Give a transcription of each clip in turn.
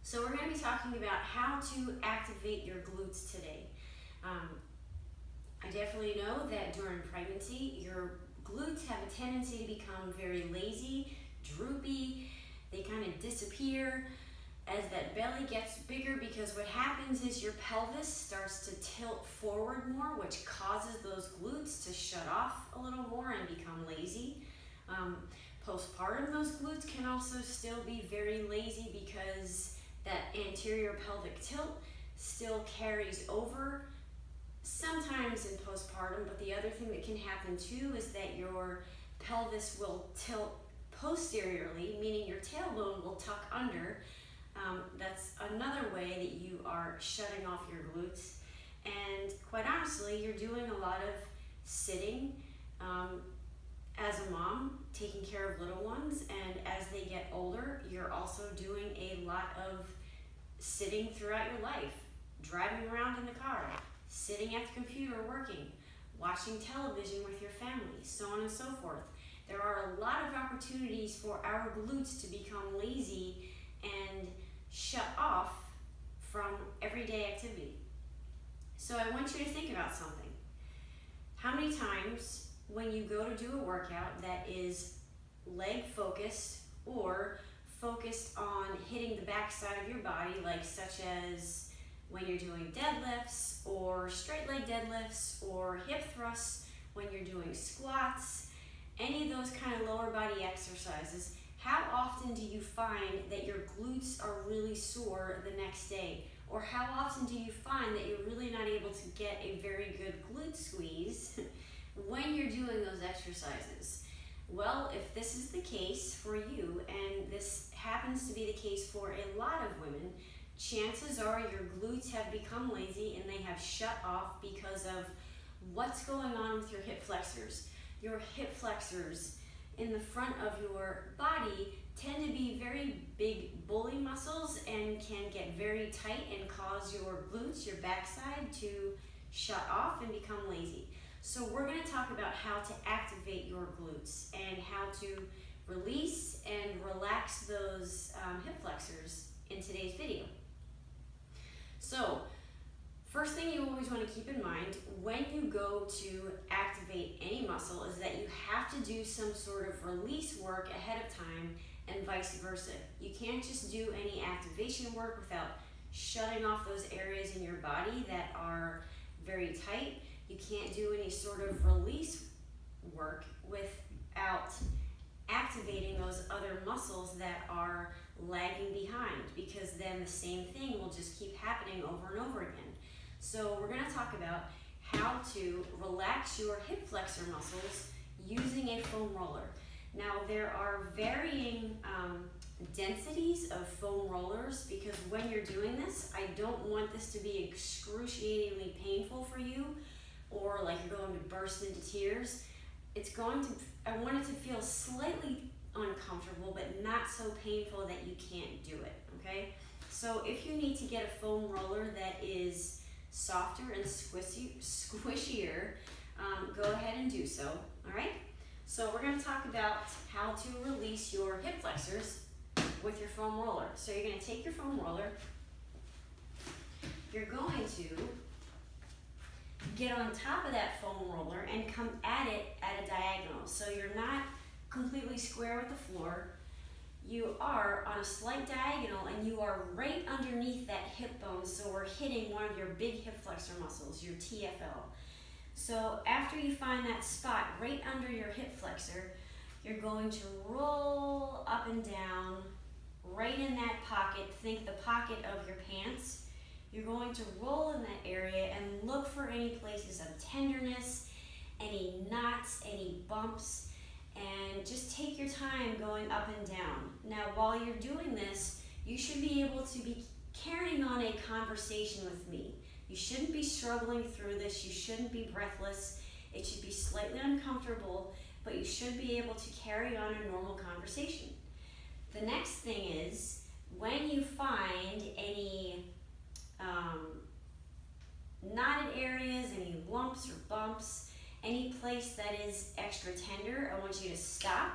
So we're going to be talking about how to activate your glutes today. I definitely know that during pregnancy, your glutes have a tendency to become very lazy, droopy. They kind of disappear as that belly gets bigger, because what happens is your pelvis starts to tilt forward more, which causes those glutes to shut off a little more and become lazy. Postpartum, those glutes can also still be very lazy because that anterior pelvic tilt still carries over sometimes in postpartum. But the other thing that can happen too is that your pelvis will tilt posteriorly, meaning your tailbone will tuck under. That's another way that you are shutting off your glutes. And quite honestly, you're doing a lot of sitting as a mom, taking care of little ones, and as they get older, you're also doing a lot of sitting throughout your life, driving around in the car, sitting at the computer working, watching television with your family, so on and so forth. There are a lot of opportunities for our glutes to become lazy and shut off from everyday activity. So I want you to think about something. How many times when you go to do a workout that is leg focused or focused on hitting the back side of your body, like such as when you're doing deadlifts or straight leg deadlifts or hip thrusts, when you're doing squats, any of those kind of lower body exercises, how often do you find that your glutes are really sore the next day? Or how often do you find that you're really not able to get a very good glute squeeze when you're doing those exercises? Well, if this is the case for you, and this happens to be the case for a lot of women, chances are your glutes have become lazy and they have shut off because of what's going on with your hip flexors. Your hip flexors in the front of your body tend to be very big bully muscles and can get very tight and cause your glutes, your backside, to shut off and become lazy. So we're going to talk about how to activate your glutes and how to release and relax those hip flexors in today's video. So first thing you always want to keep in mind when you go to activate any muscle is that you have to do some sort of release work ahead of time, and vice versa. You can't just do any activation work without shutting off those areas in your body that are very tight. You can't do any sort of release work without activating those other muscles that are lagging behind, because then the same thing will just keep happening over and over again. So we're going to talk about how to relax your hip flexor muscles using a foam roller. Now there are varying densities of foam rollers, because when you're doing this, I don't want this to be excruciatingly painful for you or like you're going to burst into tears. I want it to feel slightly uncomfortable, but not so painful that you can't do it, okay? So if you need to get a foam roller that is softer and squishier, go ahead and do so, all right? So we're going to talk about how to release your hip flexors with your foam roller. So you're going to take your foam roller, you're going to get on top of that foam roller and come at it at a diagonal. So you're not completely square with the floor. You are on a slight diagonal and you are right underneath that hip bone, so we're hitting one of your big hip flexor muscles, your TFL. So after you find that spot right under your hip flexor, you're going to roll up and down right in that pocket. Think the pocket of your pants. You're going to roll in that area and look for any places of tenderness, any knots, any bumps, and just take your time going up and down. Now, while you're doing this, you should be able to be carrying on a conversation with me. You shouldn't be struggling through this. You shouldn't be breathless. It should be slightly uncomfortable, but you should be able to carry on a normal conversation. The next thing is, when you find any knotted areas, any lumps or bumps, any place that is extra tender, I want you to stop.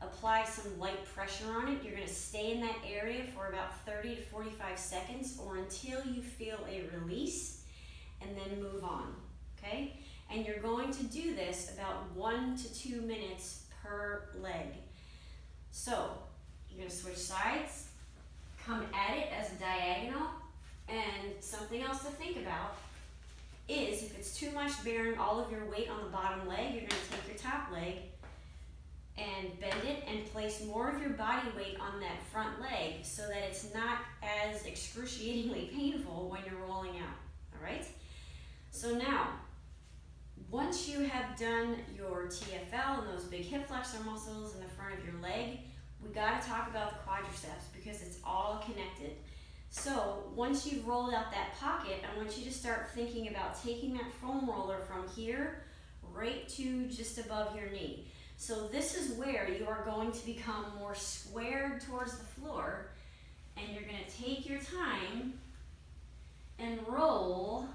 apply some light pressure on it. You're gonna stay in that area for about 30 to 45 seconds or until you feel a release, and then move on, okay? And you're going to do this about 1 to 2 minutes per leg. So you're gonna switch sides, come at it as a diagonal, and something else to think about is if it's too much bearing all of your weight on the bottom leg, you're gonna take your top leg and bend it and place more of your body weight on that front leg so that it's not as excruciatingly painful when you're rolling out, all right? So now, once you have done your TFL and those big hip flexor muscles in the front of your leg, we gotta talk about the quadriceps because it's all connected. So once you've rolled out that pocket, I want you to start thinking about taking that foam roller from here right to just above your knee. So this is where you are going to become more squared towards the floor, and you're gonna take your time and roll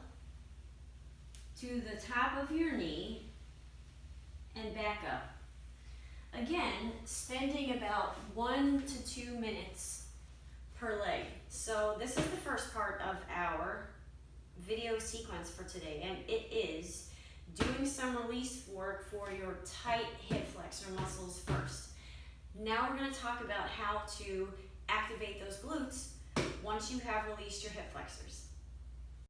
to the top of your knee and back up. Again, spending about 1 to 2 minutes per leg. So this is the first part of our video sequence for today, and it is doing some release work for your tight hip flexor muscles first. Now we're going to talk about how to activate those glutes once you have released your hip flexors.